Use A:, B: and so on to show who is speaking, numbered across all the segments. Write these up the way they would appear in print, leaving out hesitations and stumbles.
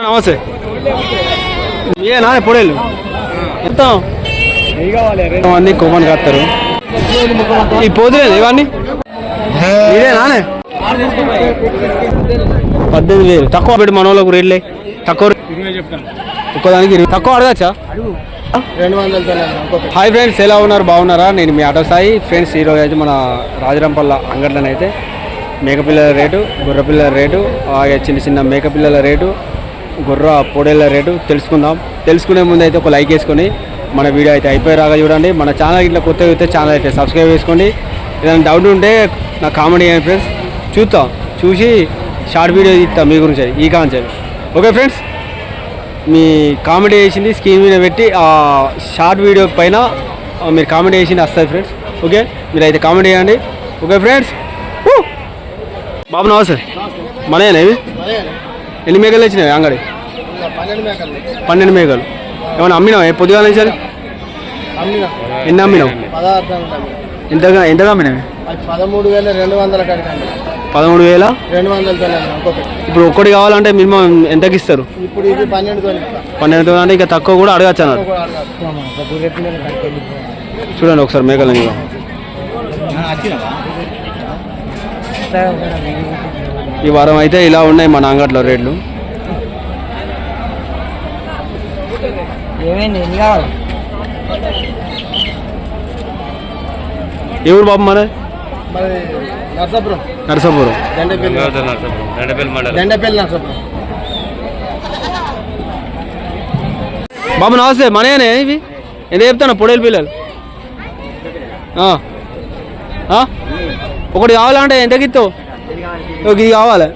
A: నమస్తే ఏనా పొడేళ్ళు ఎంత అన్ని కొమ్మని కత్తారు ఈ పోతులేదు ఇవన్నీ ఇదేనానే 18,000 తక్కువ పెట్టి మన వాళ్ళకు రేట్లే తక్కువ ఒక్కదానికి తక్కువ అడగచ్చా? హాయ్ ఫ్రెండ్స్, ఎలా ఉన్నారు? బాగున్నారా? నేను మీ ఆటో సాయి. ఫ్రెండ్స్, ఈరోజు అయితే మన రాజరంపల్ల అంగట్లోనైతే మేకపిల్లల రేటు, గొర్రెపిల్లల రేటు, చిన్న చిన్న మేకపిల్లల రేటు, గొర్రె పొడేళ్ళ రేటు తెలుసుకునే ముందు అయితే ఒక లైక్ వేసుకొని మన వీడియో అయితే అయిపోయేలాగా చూడండి. మన ఛానల్ ఇట్లా కొత్తగా అయితే ఛానల్ అయితే సబ్స్క్రైబ్ చేసుకోండి. ఏదైనా డౌట్ ఉంటే నాకు కామెంట్ చేయండి ఫ్రెండ్స్, చూసి షార్ట్ వీడియో ఇస్తాం మీ గురించి ఈ కాన్సెప్ట్. ఓకే ఫ్రెండ్స్, మీ కామెంట్ చేసింది స్క్రీన్ మీద పెట్టి ఆ షార్ట్ వీడియో పైన మీరు కామెంట్ చేసింది వస్తుంది ఫ్రెండ్స్. ఓకే, మీరు అయితే కామెంట్ చేయండి. ఓకే ఫ్రెండ్స్, బాబు నమస్తే. మనయేనా ఇవి? ఎన్ని మేకలు వచ్చినాయి అంగడి? 12 మేకలు. ఏమన్నా అమ్మినావు? పొద్దుగా నుంచి ఎన్ని అమ్మినావు? ఎంతగా అమ్మినావి? 13,200. ఇప్పుడు ఒక్కటి కావాలంటే మినిమం ఎంతకి ఇస్తారు? 12 అంటే ఇంకా తక్కువ కూడా అడగచ్చు అన్నారు. చూడండి ఒకసారి మేకలు. ఈ వారం అయితే ఇలా ఉన్నాయి మన అంగట్లో రేట్లు. ఎవరు బాబు? మన నరసాపురం. బాబు నమస్తే. మనయేనే ఇవి? ఎంత చెప్తాను పొడేలు పిల్లలు? ఒకటి కావాలంటే ఎంతకి ఇస్తావు? ఇది కావాలి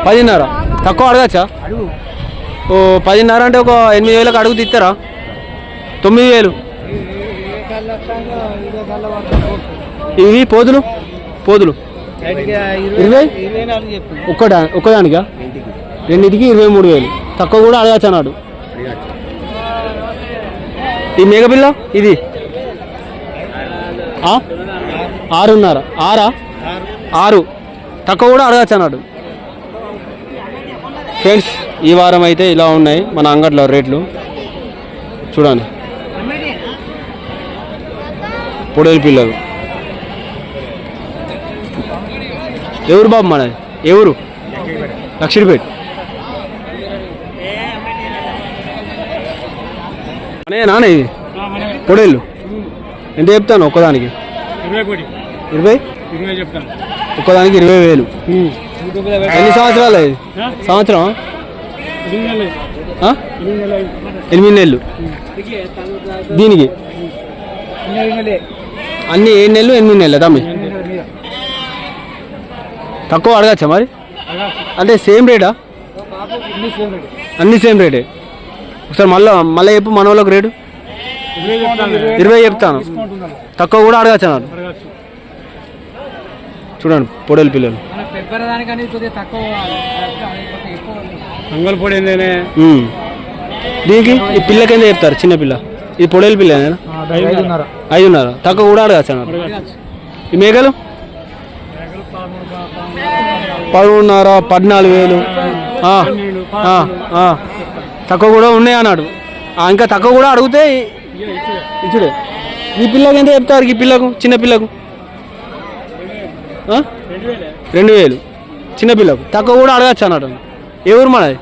A: 10,500. తక్కువ అడగచ్చా? ఓ 10,500 అంటే ఒక 8,000కి అడుగుతూ ఇస్తారా? 9,000. ఇవి పోదులు 20 ఒక్కదానికా? రెండింటికి 23,000. తక్కువ కూడా అడగచ్చు అన్నాడు. ఈ మేకపిల్ల ఇది 6,500. 6 తక్కువ కూడా అడగచ్చు అన్నాడు. ఫ్రెండ్స్, ఈ వారం అయితే ఇలా ఉన్నాయి మన అంగట్లో రేట్లు. చూడండి పొడేలు పిల్లలు. ఎవరు బాబు? మన ఎవరు? లక్షిపేట. అనే నాన్న ఇది పొడేళ్ళు ఎంత చెప్తాను? ఒక్కదానికి 20 ఒక్కదానికి 20,000. ఎన్ని సంవత్సరాలు? అది సంవత్సరం 8 నెలలు. దీనికి అన్ని 7 నెలలు 8 నెలలు తమ్మి. తక్కువ అడగచ్చా మరి? అంటే సేమ్ రేటా? అన్ని సేమ్ రేటే. ఒకసారి మళ్ళీ చెప్పు మన వాళ్ళకి రేటు. 20 చెప్తాను. తక్కువ కూడా అడగచ్చు అన్నారు. చూడండి పొడేలు పిల్లలు. దీనికి ఈ పిల్లకి ఎంత చెప్తారు? చిన్న పిల్ల. ఇది పొడేలు పిల్ల 5,500. తక్కువ కూడా అడగచ్చు అన్నారు. ఈ మేకలు 13,500, 14,000. తక్కువ కూడా ఉన్నాయి అన్నాడు. ఇంకా తక్కువ కూడా అడిగితే ఇచ్చుడే. ఈ పిల్లకి ఎంత చెప్తారు? ఈ పిల్లకు, చిన్న పిల్లకు 2,000. చిన్న పిల్లకు తక్కువ కూడా అడగచ్చు అన్నాడు. ఏ ఊరు మనది?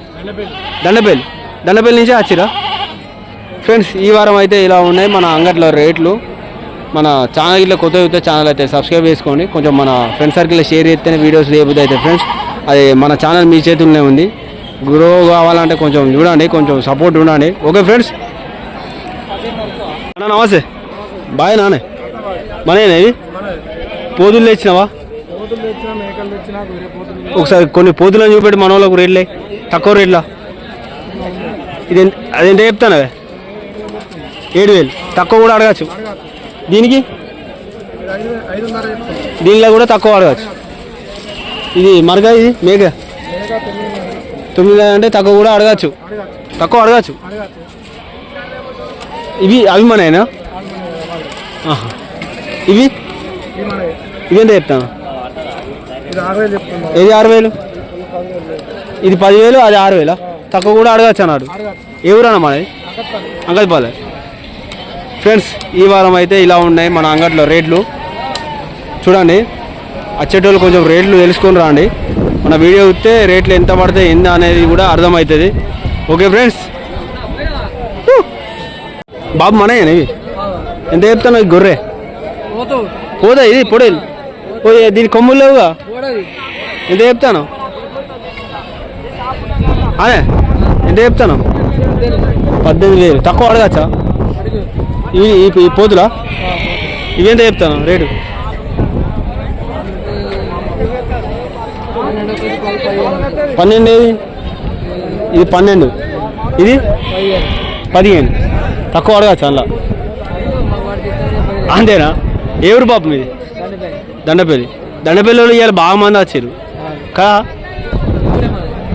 A: దండపల్లి నుంచే వచ్చిరా. ఫ్రెండ్స్, ఈ వారం అయితే ఇలా ఉన్నాయి మన అంగట్లో రేట్లు. మన ఛానల్ ఇట్లా కొత్త ఛానల్ అయితే సబ్స్క్రైబ్ చేసుకోండి. కొంచెం మన ఫ్రెండ్ సర్కిల్లో షేర్ చేస్తేనే వీడియోస్ లేకపోతే అయితే ఫ్రెండ్స్ అది మన ఛానల్ మీ చేతుల్లోనే ఉంది. గ్రో కావాలంటే కొంచెం చూడండి, కొంచెం సపోర్ట్ ఉండండి. ఓకే ఫ్రెండ్స్, అన్న నమస్తే. బాయ్ నానే. మనేనా ఇవి? పోతులు తెచ్చినావా? ఒకసారి కొన్ని పోతులను చూపెట్టి మన వాళ్ళకు రేట్లే తక్కువ రేట్లా. ఇది అదేంటే చెప్తాను. 7,000. తక్కువ కూడా అడగచ్చు. దీనికి దీనిలో కూడా తక్కువ అడగచ్చు. ఇది మరగ, ఇది మేక 9,000 అంటే తక్కువ కూడా అడగచ్చు. ఇవి అవి మనయేనా? ఇవి ఎంత చెప్తాను? ఇది 6,000. ఇది 10,000 అది 6,000. తక్కువ కూడా అడగచ్చు అన్నాడు. ఏ ఊరన్నా మనది? అంగడిపాలెం. ఫ్రెండ్స్ ఈ వారం అయితే ఇలా ఉన్నాయి మన అంగట్లో రేట్లు. చూడండి, వచ్చేటోళ్ళు కొంచెం రేట్లు తెలుసుకొని రాండి. మన వీడియో చూస్తే రేట్లు ఎంత పడతాయి ఎంత అనేది కూడా అర్థమవుతుంది. Okay friends. బాబు మనయేనా ఇవి? ఎంత చెప్తాను? గొర్రె పోదా? ఇది పొడేలు పోయి దీని కొమ్ములు లేవుగా. ఎంత చెప్తాను? అదే ఎంత చెప్తాను? 18,000. తక్కువ అడగచ్చా? ఇవి ఈ పోతులా? ఇవి ఎంత చెప్తాను రేటు? 12. ఇది 12. ఇది 15. తక్కువ అడగచ్చు అలా? అంతేనా? ఏ ఊరు పాపం ఇది? దండపల్లి. దండపల్లిలో ఇవాళ బాగా మంది వచ్చారు కా.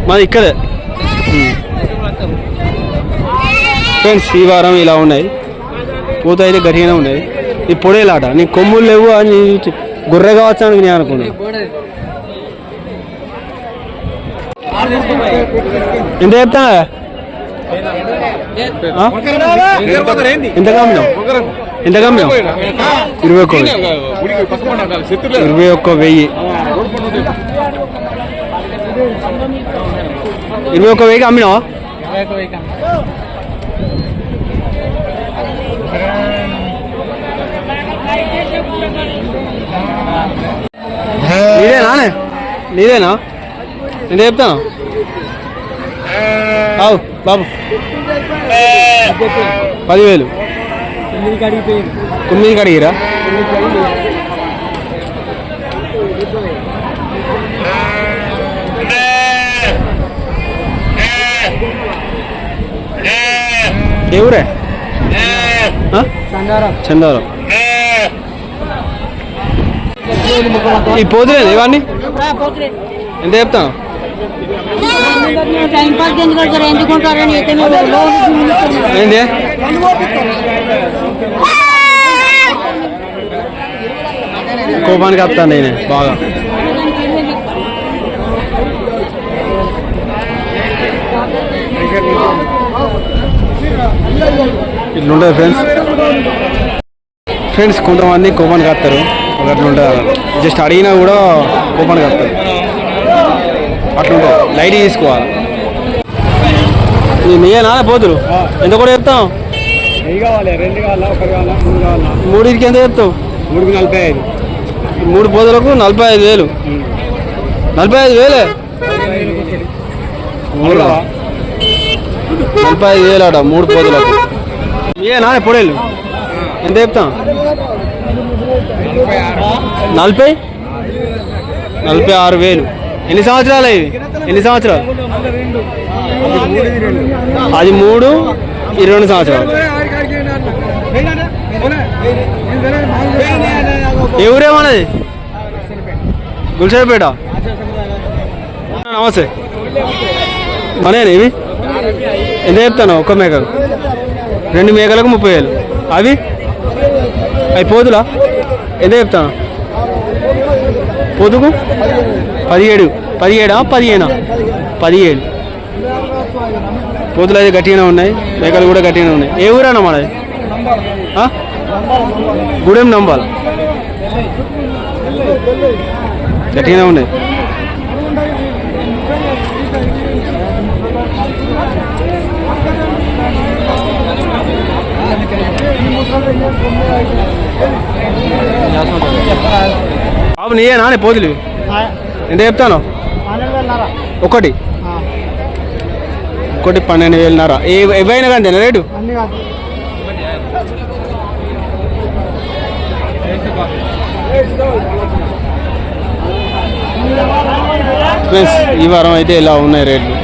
A: మాది ఇక్కడే. ఫ్రెండ్స్ ఈ వారం ఇలా ఉన్నాయి. పూత అయితే గట్టిగానే ఉన్నాయి. ఈ పొడేలాట నీ కొమ్ములు లేవు అని గొర్రె కావచ్చు అని నేను అనుకున్నాను. ఎంత చెప్తా? ఎంత కమ్మినావు? ఎంత కమ్మినావు? 21,000. 21,000 అమ్మినావా? నీదేనా? ఎంత చెప్తాను? అవు బాబు 10,000. 9 అడిగిరా? ఏ ఊరే? చందారం. ఈ పోతులేదు ఇవన్నీ ఎంత చెప్తాను? ఏంటి కోపానికి వస్తాను నేను బాగా. ఇట్లుంటుంది ఫ్రెండ్స్. కొంతమంది కోపానికి వస్తారు, అట్లుంటుంది. జస్ట్ అడిగినా కూడా కోపానికి వస్తారు. అట్లుంటుంది. లైట్ తీసుకోవాలి. నీయేనా పోతురు? ఎంత కూడా చెప్తావు? 3కి ఎంత చెప్తావు? 3కి 45. 3 పోతులకు 45,000. 45,000? 45,000 అట 3 పోతులకు. ఏనా పొడేలు? ఎంత చెప్తాం? 46,000. ఎన్ని సంవత్సరాలు ఇవి? ఎన్ని సంవత్సరాలు? అది 3, 22 సంవత్సరాలు. ఏ ఊరేమన్నది? గుల్షేపేట. నమస్తే. మనేనా ఇవి? ఎంత చెప్తాను? ఒక్క మేకకు? 2 మేకలకు 30,000. అవి పోతులా? ఎంత చెప్తాను? పొదుగు 17. 17 15? 17. పోతులు అయితే గట్టిగానే ఉన్నాయి, మేకలు కూడా గట్టిగానే ఉన్నాయి. ఏ ఊరన్నా మనది? గూడెం నంబాల. గట్టిగానే ఉన్నాయి. బాబు నీయేనా పోతులు? ఎంత చెప్తాను? ఒకటి 12,500. ఏవైనా కానీ రేటు? ఫ్రెండ్స్ ఈ వారం అయితే ఇలా ఉన్నాయి రేట్లు.